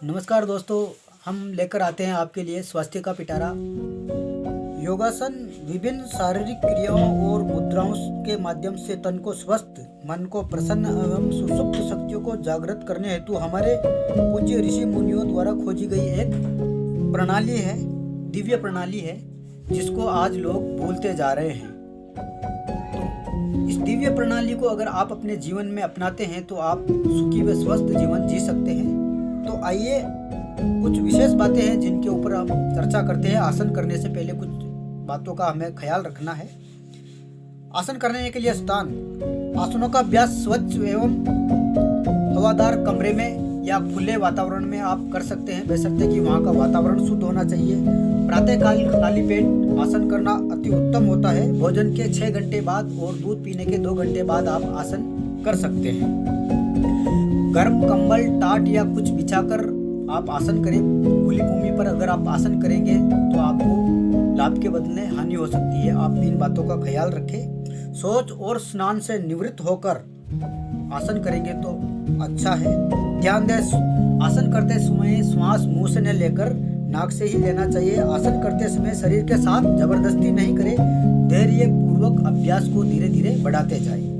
नमस्कार दोस्तों, हम लेकर आते हैं आपके लिए स्वास्थ्य का पिटारा। योगासन विभिन्न शारीरिक क्रियाओं और मुद्राओं के माध्यम से तन को स्वस्थ, मन को प्रसन्न एवं सुषुप्त शक्तियों को जागृत करने हेतु हमारे पूज्य ऋषि मुनियों द्वारा खोजी गई एक प्रणाली है, दिव्य प्रणाली है, जिसको आज लोग भूलते जा रहे हैं। तो इस दिव्य प्रणाली को अगर आप अपने जीवन में अपनाते हैं तो आप सुखी व स्वस्थ जीवन जी सकते हैं। तो आइए कुछ विशेष बातें हैं जिनके ऊपर हम चर्चा करते हैं। आसन करने से पहले कुछ बातों का हमें ख्याल रखना है। आसन करने के लिए स्थान, आसनों का अभ्यास स्वच्छ एवं हवादार कमरे में या खुले वातावरण में आप कर सकते हैं, बशर्ते कि वहाँ का वातावरण शुद्ध होना चाहिए। प्रातःकाल खाली पेट आसन करना अति उत्तम होता है। भोजन के 6 घंटे बाद और दूध पीने के 2 घंटे बाद आप आसन कर सकते हैं। गर्म कंबल, टाट या कुछ बिछाकर आप आसन करें। खुली भूमि पर अगर आप आसन करेंगे तो आपको लाभ के बदले हानि हो सकती है। आप इन बातों का ख्याल रखें। शौच और स्नान से निवृत्त होकर आसन करेंगे तो अच्छा है। ध्यान दें, आसन करते समय श्वास मुंह से न लेकर नाक से ही लेना चाहिए। आसन करते समय शरीर के साथ जबरदस्ती नहीं करें। धैर्य पूर्वक अभ्यास को धीरे धीरे बढ़ाते जाएं।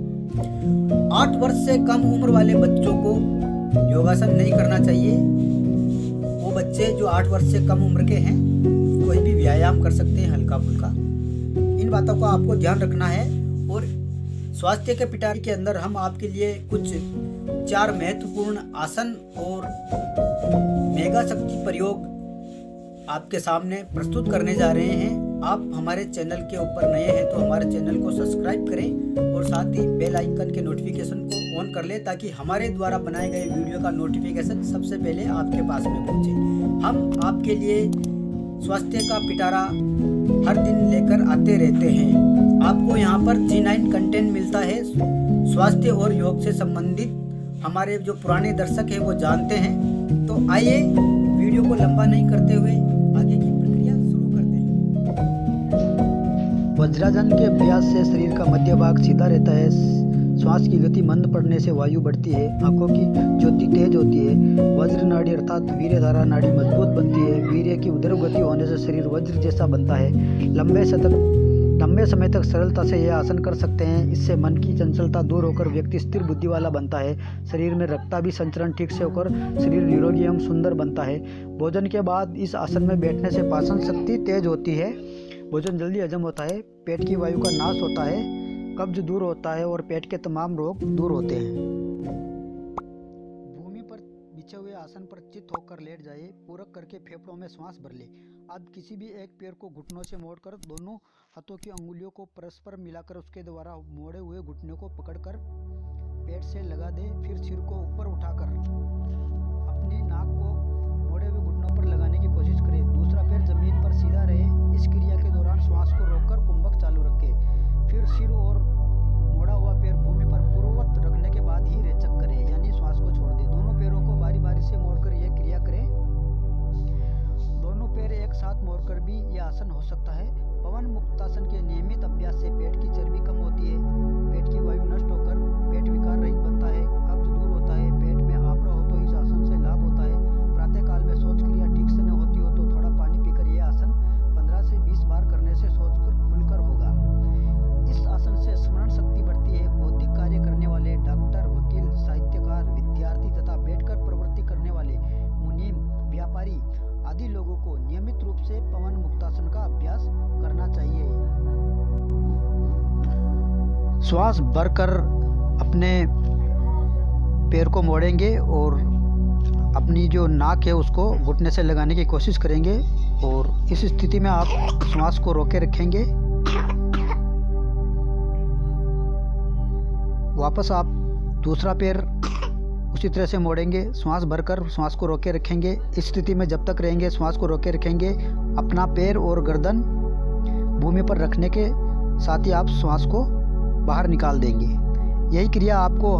8 वर्ष से कम उम्र वाले बच्चों को योगासन नहीं करना चाहिए। वो बच्चे जो 8 वर्ष से कम उम्र के हैं कोई भी व्यायाम कर सकते हैं, हल्का फुल्का। इन बातों का आपको ध्यान रखना है। और स्वास्थ्य के पिटारे के अंदर हम आपके लिए कुछ 4 महत्वपूर्ण आसन और मेगा शक्ति प्रयोग आपके सामने प्रस्तुत करने जा रहे हैं। आप हमारे चैनल के ऊपर नए हैं तो हमारे चैनल को सब्सक्राइब करें और साथ ही बेल आइकन के नोटिफिकेशन को ऑन कर लें, ताकि हमारे द्वारा बनाए गए वीडियो का नोटिफिकेशन सबसे पहले आपके पास में पहुंचे। हम आपके लिए स्वास्थ्य का पिटारा हर दिन लेकर आते रहते हैं। आपको यहाँ पर G9 कंटेंट मिलता है। स्वास्थ्य और योग से संबंधित हमारे जो पुराने दर्शक हैं वो जानते हैं। तो आइए वीडियो को लंबा नहीं करते हुए आगे की प्रक्रिया शुरू करते हैं। वज्रासन के अभ्यास से शरीर का मध्य भाग सीधा रहता है। श्वास की गति मंद पड़ने से वायु बढ़ती है। आंखों की ज्योति तेज होती है। वज्र नाड़ी अर्थात वीर्यधारा नाड़ी मजबूत बनती है। वीर्य की उदर गति होने से शरीर वज्र जैसा बनता है। लंबे समय तक सरलता से यह आसन कर सकते हैं। इससे मन की चंचलता दूर होकर व्यक्ति स्थिर बुद्धि वाला बनता है। शरीर में रक्त भी संचरण ठीक से होकर शरीर निरोगी एवं सुंदर बनता है। भोजन के बाद इस आसन में बैठने से पाचन शक्ति तेज होती है। भोजन जल्दी हजम होता है। पेट की वायु का नाश होता है। कब्ज दूर होता है और पेट के तमाम रोग दूर होते हैं। भूमि पर बिछे हुए आसन पर चित होकर लेट जाइए। पूरक करके फेफड़ों में श्वास भर ले। अब किसी भी एक पैर को घुटनों से मोड़कर दोनों हाथों की अंगुलियों को परस्पर मिलाकर उसके द्वारा मोड़े हुए घुटने को पकड़कर पेट से लगा दे। फिर सिर को ऊपर उठाकर अपनी नाक को मोड़े हुए घुटनों पर लगाने की कोशिश करें। दूसरा पैर जमीन पर सीधा रहे। इस क्रिया के दौरान श्वास को रोककर कुंभक चालू रखें। फिर सिर और मोड़ा हुआ पैर भूमि पर पूर्ववत रखने के बाद ही रेचक करें, यानी श्वास को छोड़ दें। दोनों पैरों को बारी बारी से मोड़कर यह क्रिया करें। दोनों पैर एक साथ मोड़कर भी यह आसन हो सकता है। पवन मुक्तासन के नियमित अभ्यास से पेट की चर्बी कम होती है। पेट की वायु नष्ट होकर पेट विकार रहित बनता है। कब्ज दूर होता है। पेट में आपरा हो तो इस आसन से लाभ होता है। प्रातःकाल में शौच क्रिया ठीक से न होती हो तो थोड़ा पानी पीकर यह आसन 15 से 20 बार करने से शौच खुलकर होगा। इस आसन से स्मरण शक्ति बढ़ती है। बौद्धिक कार्य करने वाले डॉक्टर, वकील, साहित्यकार, विद्यार्थी तथा बैठकर प्रवृत्ति करने वाले मुनीम, व्यापारी आदि लोगों को नियमित रूप से पवन मुक्तासन का अभ्यास करना चाहिए। श्वास भरकर अपने पैर को मोड़ेंगे और अपनी जो नाक है उसको घुटने से लगाने की कोशिश करेंगे और इस स्थिति में आप श्वास को रोके रखेंगे। वापस आप दूसरा पैर उसी तरह से मोड़ेंगे। श्वास भरकर श्वास को रोके रखेंगे। इस स्थिति में जब तक रहेंगे श्वास को रोके रखेंगे। अपना पैर और गर्दन भूमि पर रखने के साथ ही आप श्वास को बाहर निकाल देंगे। यही क्रिया आपको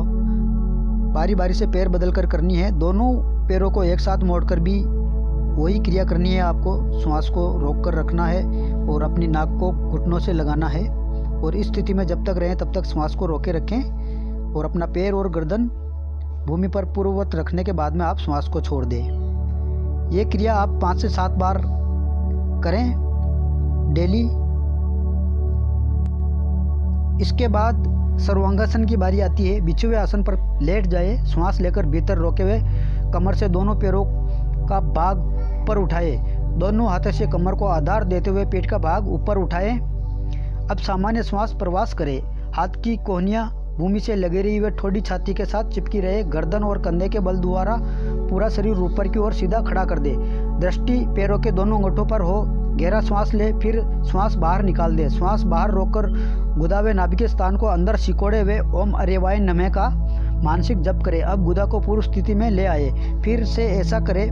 बारी बारी से पैर बदल कर करनी है। दोनों पैरों को एक साथ मोड़कर भी वही क्रिया करनी है। आपको श्वास को रोक कर रखना है और अपनी नाक को घुटनों से लगाना है। और इस स्थिति में जब तक रहें तब तक श्वास को रोके रखें और अपना पैर और गर्दन भूमि पर पूर्ववत रखने के बाद में आप श्वास को छोड़ दें। ये क्रिया आप 5 से 7 बार करें डेली। इसके बाद सर्वांगासन की बारी आती है। बिछे हुए आसन पर लेट जाए, श्वास लेकर भीतर रोके हुए कमर से दोनों पैरों का भाग ऊपर उठाए। दोनों हाथों से कमर को आधार देते हुए पेट का भाग ऊपर उठाए। अब सामान्य श्वास प्रवास करें। हाथ की कोहनियाँ भूमि से लगी रही व ठोड़ी छाती के साथ चिपकी रहे। गर्दन और कंधे के बल द्वारा पूरा शरीर ऊपर की ओर सीधा खड़ा कर दे। दृष्टि पैरों के दोनों अंगूठों पर हो। गहरा श्वास ले, फिर श्वास बाहर निकाल दे। श्वास बाहर रोककर गुदा व नाभि के स्थान को अंदर सिकोड़े हुए ओम अरेवाय नमः का मानसिक जप करे। अब गुदा को पूर्व स्थिति में ले आए। फिर से ऐसा करे।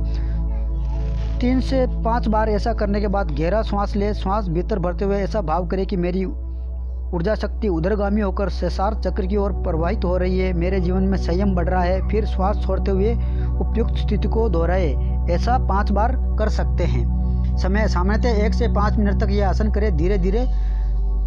3 से 5 बार ऐसा करने के बाद गहरा श्वास ले। श्वास भीतर भरते हुए ऐसा भाव करे कि मेरी ऊर्जा शक्ति उदरगामी होकर संसार चक्र की ओर प्रवाहित हो रही है। मेरे जीवन में संयम बढ़ रहा है। फिर श्वास छोड़ते हुए उपयुक्त स्थिति को दोहराए। ऐसा 5 बार कर सकते हैं। समय सामान्यतः 1 से 5 मिनट तक यह आसन करें। धीरे धीरे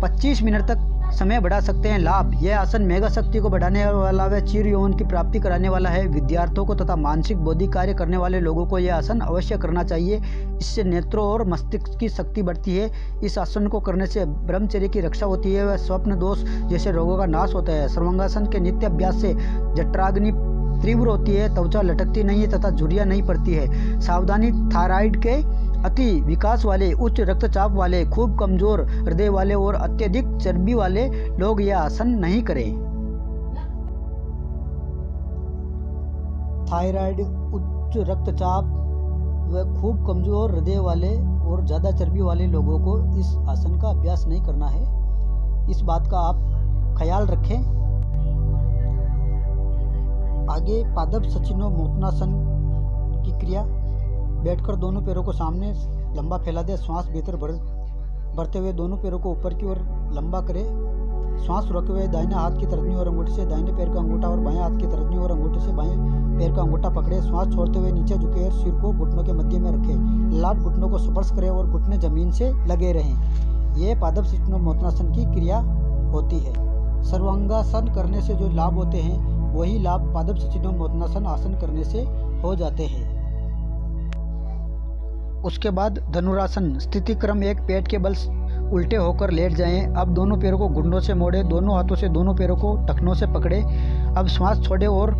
25 मिनट तक समय बढ़ा सकते हैं। लाभ: यह आसन मेगा शक्ति को बढ़ाने वाला व चिर यौवन की प्राप्ति कराने वाला है। विद्यार्थियों को तथा मानसिक बौद्धिक कार्य करने वाले लोगों को यह आसन अवश्य करना चाहिए। इससे नेत्रों और मस्तिष्क की शक्ति बढ़ती है। इस आसन को करने से ब्रह्मचर्य की रक्षा होती है व स्वप्न दोष जैसे रोगों का नाश होता है। सर्वांगासन के नित्य अभ्यास से जठराग्नि तीव्र होती है, त्वचा लटकती नहीं है तथा झुर्रियाँ नहीं पड़ती है। सावधानी: थायराइड के अति विकास वाले, उच्च रक्तचाप वाले, खूब कमजोर हृदय वाले और अत्यधिक चर्बी वाले लोग यह आसन नहीं करें। थायराइड, उच्च रक्तचाप व खूब कमजोर हृदय वाले और ज़्यादा चर्बी वाले लोगों को इस आसन का अभ्यास नहीं करना है। इस बात का आप ख्याल रखें। आगे पादप सचिनो मोत्नासन की क्रिया। बैठकर दोनों पैरों को सामने लंबा फैला दे। श्वास भीतर भरते हुए दोनों पैरों को ऊपर की ओर लंबा करें। श्वास रोके हुए दाहिने हाथ की तर्जनी और अंगूठे से दाहिने पैर का अंगूठा और बाएं हाथ की तर्जनी और अंगूठे से बाएं पैर का अंगूठा पकड़े। श्वास छोड़ते हुए नीचे झुके और सिर को घुटनों के मध्य में रखें। ललाट घुटनों को स्पर्श करें और घुटने जमीन से लगे रहें। यह पादप सचिनो मोत्नासन की क्रिया होती है। सर्वांगासन करने से जो लाभ होते हैं वही लाभ पादप सचिनो मोत्नासन आसन करने से हो जाते हैं। उसके बाद धनुरासन। स्थिति क्रम 1: पेट के बल उल्टे होकर लेट जाएं। अब दोनों पैरों को घुटनों से मोड़े। दोनों हाथों से दोनों पैरों को टखनों से पकड़े। अब श्वास छोड़े और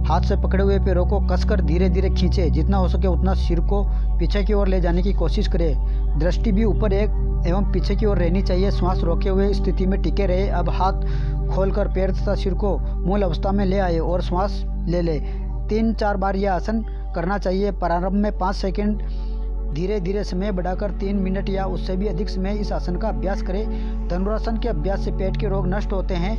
हाथ से पकड़े हुए पैरों को कसकर धीरे धीरे खींचे। जितना हो सके उतना सिर को पीछे की ओर ले जाने की कोशिश करें। दृष्टि भी ऊपर एवं पीछे की ओर रहनी चाहिए। श्वास रोके हुए स्थिति में टिके रहे। अब हाथ खोलकर पैर तथा सिर को मूल अवस्था में ले आए और श्वास ले 3-4 बार यह आसन करना चाहिए। प्रारंभ में 5 सेकंड, धीरे धीरे समय बढ़ाकर 3 मिनट या उससे भी अधिक समय इस आसन का अभ्यास करें। धनुरासन के अभ्यास से पेट के रोग नष्ट होते हैं।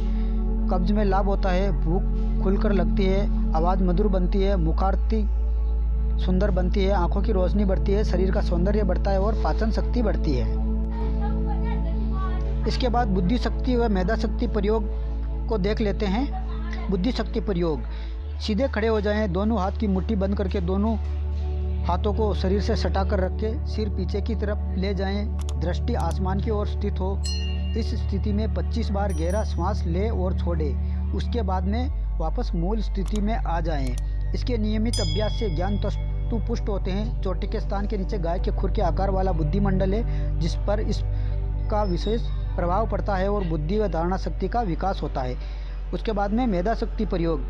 कब्ज में लाभ होता है। भूख खुलकर लगती है। आवाज़ मधुर बनती है। मुखारती सुंदर बनती है। आंखों की रोशनी बढ़ती है। शरीर का सौंदर्य बढ़ता है और पाचन शक्ति बढ़ती है। इसके बाद बुद्धि शक्ति व मेधा शक्ति प्रयोग को देख लेते हैं। बुद्धि शक्ति प्रयोग: सीधे खड़े हो जाएं। दोनों हाथ की मुट्ठी बंद करके दोनों हाथों को शरीर से सटाकर रखें। सिर पीछे की तरफ ले जाएं। दृष्टि आसमान की ओर स्थित हो। इस स्थिति में 25 बार गहरा श्वास ले और छोड़े। उसके बाद में वापस मूल स्थिति में आ जाएं। इसके नियमित अभ्यास से ज्ञान तस्तु पुष्ट होते हैं। चोटी के स्थान के नीचे गाय के खुर के आकार वाला बुद्धिमंडल है, जिस पर इसका विशेष प्रभाव पड़ता है और बुद्धि व धारणा शक्ति का विकास होता है। उसके बाद में मेधा शक्ति प्रयोग: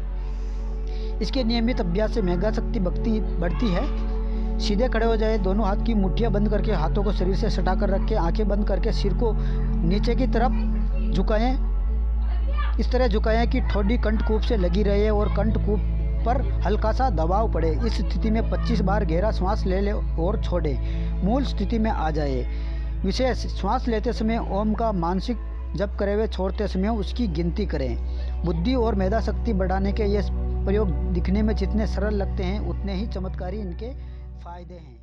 इसके नियमित अभ्यास से मेधा शक्ति बढ़ती है। सीधे खड़े हो जाए। दोनों हाथ की मुट्ठियां बंद करके हाथों को शरीर से सटाकर रखें। आंखें बंद करके सिर को नीचे की तरफ झुकाएं। इस तरह झुकाएं कि ठोड़ी कंठकूप से लगी रहे और कंठकूप पर हल्का सा दबाव पड़े। इस स्थिति में 25 बार गहरा श्वास ले और छोड़े। मूल स्थिति में आ जाए। विशेष: श्वास लेते समय ओम का मानसिक जप करे हुए छोड़ते समय उसकी गिनती करें। बुद्धि और मेधा शक्ति बढ़ाने के ये प्रयोग दिखने में जितने सरल लगते हैं उतने ही चमत्कारी इनके फायदे हैं।